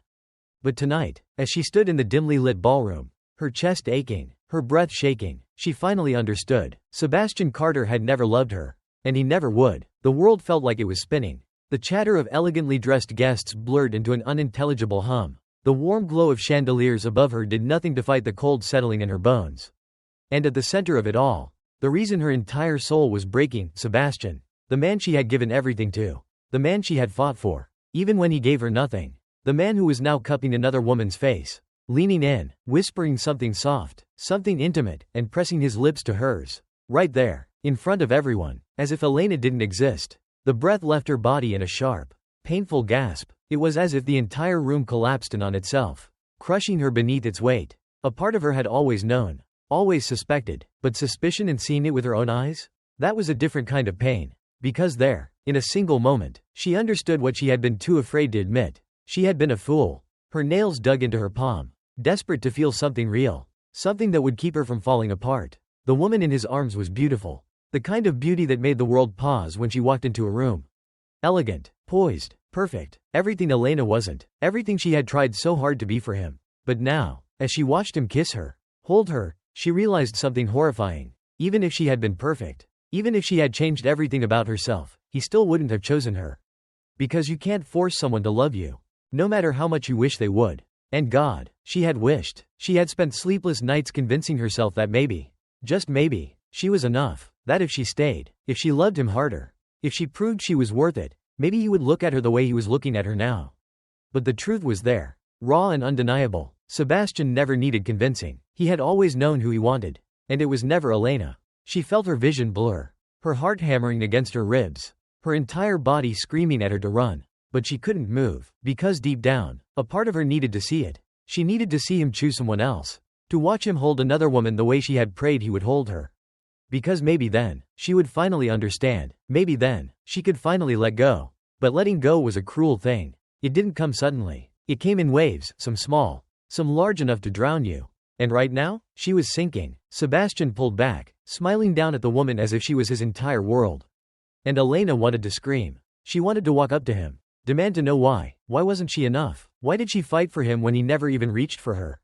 But tonight, as she stood in the dimly lit ballroom, her chest aching, her breath shaking, she finally understood. Sebastian Carter had never loved her. And he never would. The world felt like it was spinning. The chatter of elegantly dressed guests blurred into an unintelligible hum. The warm glow of chandeliers above her did nothing to fight the cold settling in her bones. And at the center of it all, the reason her entire soul was breaking, Sebastian. The man she had given everything to. The man she had fought for. Even when he gave her nothing. The man who was now cupping another woman's face. Leaning in, whispering something soft, something intimate, and pressing his lips to hers. Right there, in front of everyone, as if Elena didn't exist. The breath left her body in a sharp, painful gasp. It was as if the entire room collapsed in on itself, crushing her beneath its weight. A part of her had always known, always suspected, but suspicion and seeing it with her own eyes? That was a different kind of pain. Because there, in a single moment, she understood what she had been too afraid to admit. She had been a fool. Her nails dug into her palm, desperate to feel something real, something that would keep her from falling apart. The woman in his arms was beautiful. The kind of beauty that made the world pause when she walked into a room. Elegant, poised, perfect, everything Elena wasn't, everything she had tried so hard to be for him. But now, as she watched him kiss her, hold her, she realized something horrifying. Even if she had been perfect, even if she had changed everything about herself, he still wouldn't have chosen her. Because you can't force someone to love you, no matter how much you wish they would. And God, she had wished. She had spent sleepless nights convincing herself that maybe, just maybe, she was enough. That if she stayed, if she loved him harder, If she proved she was worth it, maybe he would look at her the way he was looking at her now. But the truth was there. Raw and undeniable. Sebastian never needed convincing. He had always known who he wanted. And it was never Elena. She felt her vision blur. Her heart hammering against her ribs. Her entire body screaming at her to run. But she couldn't move. Because deep down, a part of her needed to see it. She needed to see him choose someone else. To watch him hold another woman the way she had prayed he would hold her. Because maybe then, she would finally understand. Maybe then, she could finally let go. But letting go was a cruel thing. It didn't come suddenly. It came in waves, some small, some large enough to drown you. And right now, she was sinking. Sebastian pulled back, smiling down at the woman as if she was his entire world. And Elena wanted to scream. She wanted to walk up to him. Demand to know why. Why wasn't she enough? Why did she fight for him when he never even reached for her?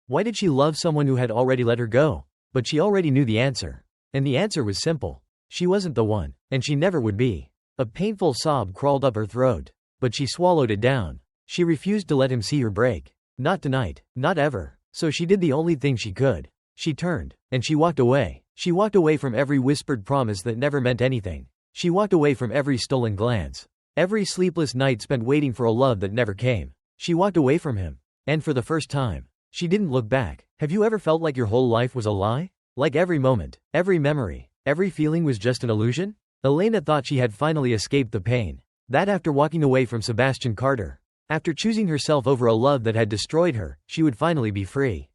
Why did she love someone who had already let her go? But she already knew the answer. And the answer was simple. She wasn't the one. And she never would be. A painful sob crawled up her throat. But she swallowed it down. She refused to let him see her break. Not tonight. Not ever. So she did the only thing she could. She turned. And she walked away. She walked away from every whispered promise that never meant anything. She walked away from every stolen glance. Every sleepless night spent waiting for a love that never came. She walked away from him. And for the first time, she didn't look back. Have you ever felt like your whole life was a lie? Like every moment, every memory, every feeling was just an illusion? Elena thought she had finally escaped the pain. That after walking away from Sebastian Carter, after choosing herself over a love that had destroyed her, she would finally be free.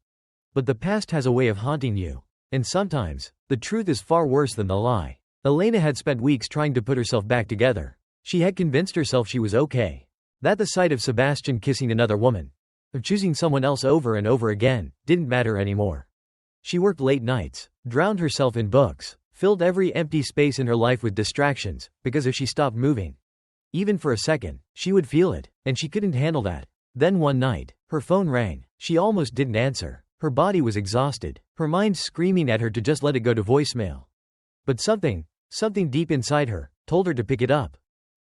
But the past has a way of haunting you. And sometimes, the truth is far worse than the lie. Elena had spent weeks trying to put herself back together. She had convinced herself she was okay. That the sight of Sebastian kissing another woman, of choosing someone else over and over again, didn't matter anymore. She worked late nights, drowned herself in books, filled every empty space in her life with distractions, because if she stopped moving, even for a second, she would feel it, and she couldn't handle that. Then one night, her phone rang. She almost didn't answer. Her body was exhausted, her mind screaming at her to just let it go to voicemail. But something deep inside her, told her to pick it up.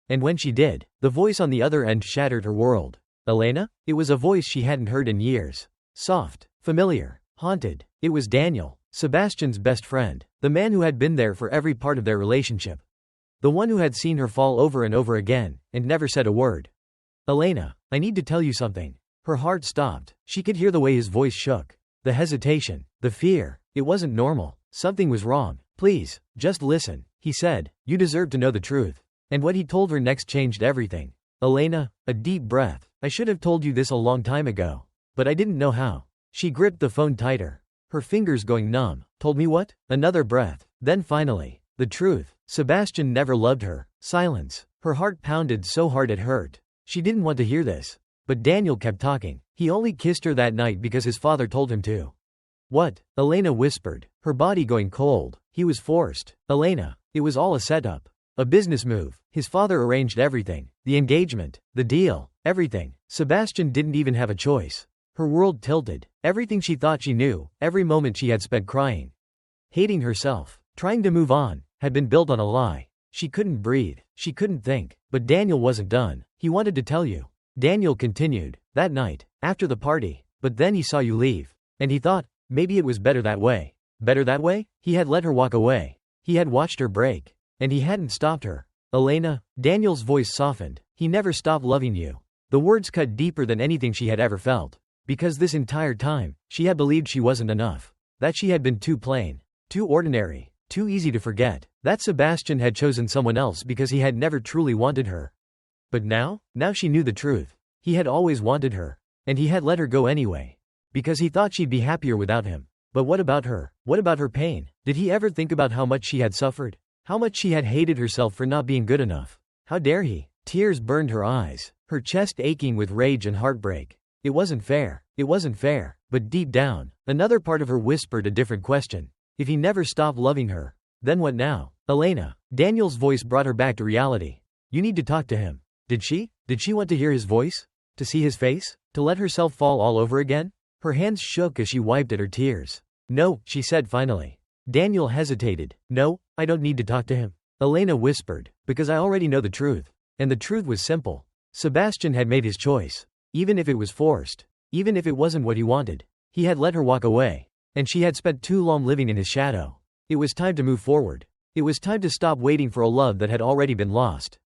And when she did, the voice on the other end shattered her world. Elena? It was a voice she hadn't heard in years. Soft, familiar, haunted. It was Daniel, Sebastian's best friend, the man who had been there for every part of their relationship. The one who had seen her fall over and over again, and never said a word. Elena, I need to tell you something. Her heart stopped. She could hear the way his voice shook. The hesitation, the fear. It wasn't normal. Something was wrong. Please, just listen, he said. You deserve to know the truth. And what he told her next changed everything. Elena, a deep breath. I should have told you this a long time ago. But I didn't know how. She gripped the phone tighter. Her fingers going numb. Told me what? Another breath. Then finally, the truth. Sebastian never loved her. Silence. Her heart pounded so hard it hurt. She didn't want to hear this. But Daniel kept talking. He only kissed her that night because his father told him to. What? Elena whispered, her body going cold. He was forced. Elena, it was all a setup. A business move. His father arranged everything. The engagement. The deal. Everything. Sebastian didn't even have a choice. Her world tilted. Everything she thought she knew, every moment she had spent crying, hating herself, trying to move on, had been built on a lie. She couldn't breathe. She couldn't think. But Daniel wasn't done. He wanted to tell you. Daniel continued. That night, after the party. But then he saw you leave. And he thought, maybe it was better that way. Better that way? He had let her walk away. He had watched her break. And he hadn't stopped her. Elena, Daniel's voice softened. He never stopped loving you. The words cut deeper than anything she had ever felt. Because this entire time, she had believed she wasn't enough. That she had been too plain. Too ordinary. Too easy to forget. That Sebastian had chosen someone else because he had never truly wanted her. But now she knew the truth. He had always wanted her. And he had let her go anyway. Because he thought she'd be happier without him. But what about her? What about her pain? Did he ever think about how much she had suffered? How much she had hated herself for not being good enough? How dare he? Tears burned her eyes, her chest aching with rage and heartbreak. It wasn't fair. It wasn't fair. But deep down, another part of her whispered a different question. If he never stopped loving her, then what now? Elena, Daniel's voice brought her back to reality. You need to talk to him. Did she? Did she want to hear his voice? To see his face? To let herself fall all over again? Her hands shook as she wiped at her tears. No, she said finally. Daniel hesitated. No, I don't need to talk to him. Elena whispered, because I already know the truth. And the truth was simple. Sebastian had made his choice. Even if it was forced. Even if it wasn't what he wanted. He had let her walk away. And she had spent too long living in his shadow. It was time to move forward. It was time to stop waiting for a love that had already been lost.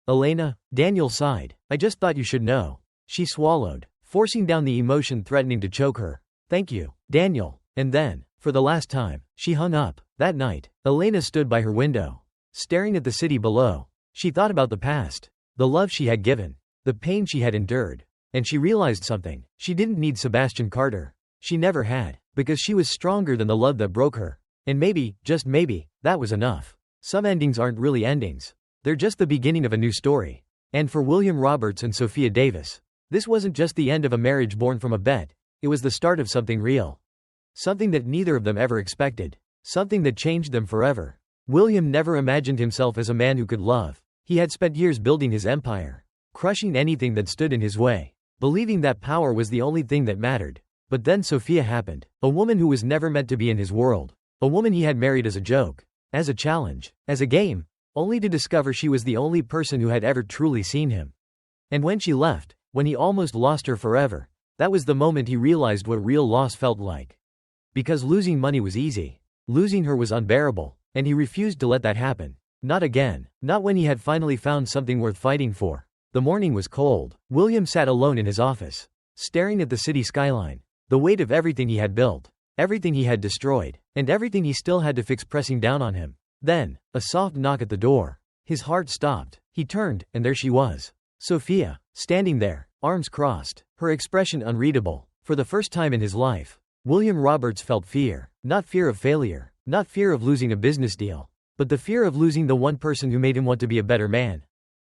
Elena, Daniel sighed. I just thought you should know. She swallowed, forcing down the emotion threatening to choke her. Thank you, Daniel. And then, for the last time, she hung up. That night, Elena stood by her window, staring at the city below. She thought about the past, the love she had given, the pain she had endured. And she realized something. She didn't need Sebastian Carter. She never had, because she was stronger than the love that broke her. And maybe, just maybe, that was enough. Some endings aren't really endings. They're just the beginning of a new story. And for William Roberts and Sophia Davis, this wasn't just the end of a marriage born from a bet. It was the start of something real. Something that neither of them ever expected. Something that changed them forever. William never imagined himself as a man who could love. He had spent years building his empire, crushing anything that stood in his way, believing that power was the only thing that mattered. But then Sophia happened, a woman who was never meant to be in his world, a woman he had married as a joke, as a challenge, as a game, only to discover she was the only person who had ever truly seen him. And when she left, when he almost lost her forever, that was the moment he realized what real loss felt like. Because losing money was easy, losing her was unbearable, and he refused to let that happen. Not again, not when he had finally found something worth fighting for. The morning was cold. William sat alone in his office, staring at the city skyline, the weight of everything he had built, everything he had destroyed, and everything he still had to fix pressing down on him. Then, a soft knock at the door. His heart stopped. He turned, and there she was. Sophia, standing there, arms crossed, her expression unreadable. For the first time in his life, William Roberts felt fear. Not fear of failure, not fear of losing a business deal, but the fear of losing the one person who made him want to be a better man.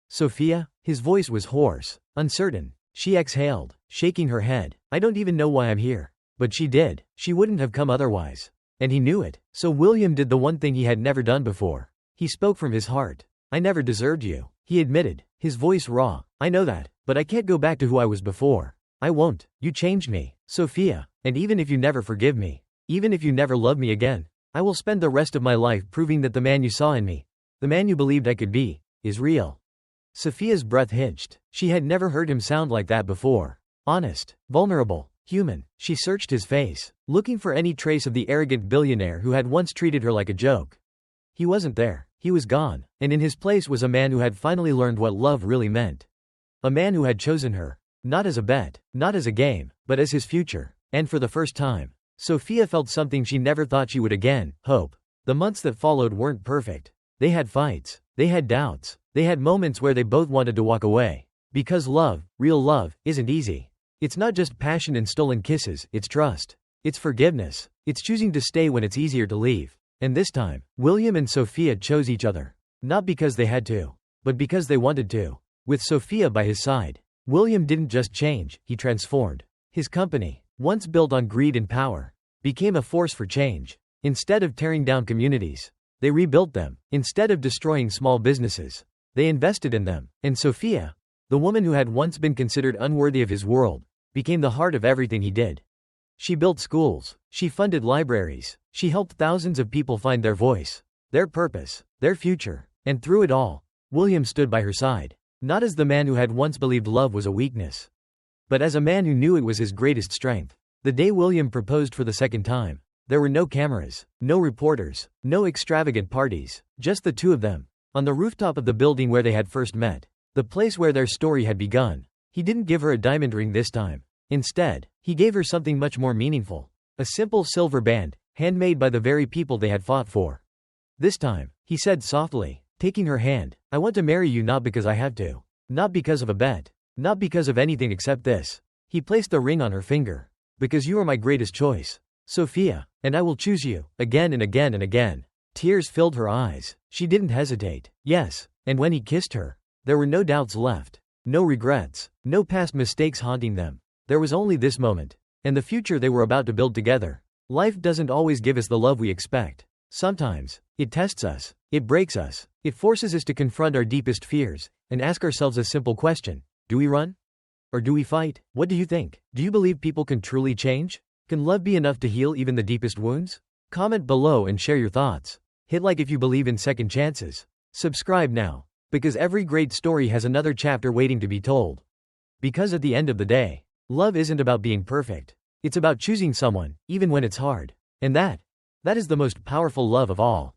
Sophia? His voice was hoarse, uncertain. She exhaled, shaking her head. I don't even know why I'm here. But she did. She wouldn't have come otherwise. And he knew it. So William did the one thing he had never done before. He spoke from his heart. I never deserved you, he admitted, his voice raw. I know that, but I can't go back to who I was before. I won't. You changed me, Sophia. And even if you never forgive me, even if you never love me again, I will spend the rest of my life proving that the man you saw in me, the man you believed I could be, is real. Sophia's breath hitched. She had never heard him sound like that before. Honest, vulnerable, human. She searched his face, looking for any trace of the arrogant billionaire who had once treated her like a joke. He wasn't there. He was gone. And in his place was a man who had finally learned what love really meant. A man who had chosen her, not as a bet, not as a game, but as his future. And for the first time, Sophia felt something she never thought she would again: hope. The months that followed weren't perfect. They had fights. They had doubts. They had moments where they both wanted to walk away. Because love, real love, isn't easy. It's not just passion and stolen kisses, it's trust. It's forgiveness. It's choosing to stay when it's easier to leave. And this time, William and Sophia chose each other. Not because they had to, but because they wanted to. With Sophia by his side, William didn't just change, he transformed. His company, once built on greed and power, became a force for change. Instead of tearing down communities, they rebuilt them. Instead of destroying small businesses, they invested in them. And Sophia, the woman who had once been considered unworthy of his world, became the heart of everything he did. She built schools. She funded libraries. She helped thousands of people find their voice, their purpose, their future. And through it all, William stood by her side. Not as the man who had once believed love was a weakness, but as a man who knew it was his greatest strength. The day William proposed for the second time, there were no cameras, no reporters, no extravagant parties, just the two of them, on the rooftop of the building where they had first met, the place where their story had begun. He didn't give her a diamond ring this time. Instead, he gave her something much more meaningful. A simple silver band, handmade by the very people they had fought for. This time, he said softly, taking her hand, I want to marry you not because I have to. Not because of a bet. Not because of anything except this. He placed the ring on her finger. Because you are my greatest choice, Sophia, and I will choose you, again and again and again. Tears filled her eyes. She didn't hesitate. Yes, and when he kissed her, there were no doubts left. No regrets. No past mistakes haunting them. There was only this moment, and the future they were about to build together. Life doesn't always give us the love we expect. Sometimes, it tests us. It breaks us. It forces us to confront our deepest fears, and ask ourselves a simple question. Do we run? Or do we fight? What do you think? Do you believe people can truly change? Can love be enough to heal even the deepest wounds? Comment below and share your thoughts. Hit like if you believe in second chances. Subscribe now, because every great story has another chapter waiting to be told. Because at the end of the day, love isn't about being perfect. It's about choosing someone, even when it's hard. And that is the most powerful love of all.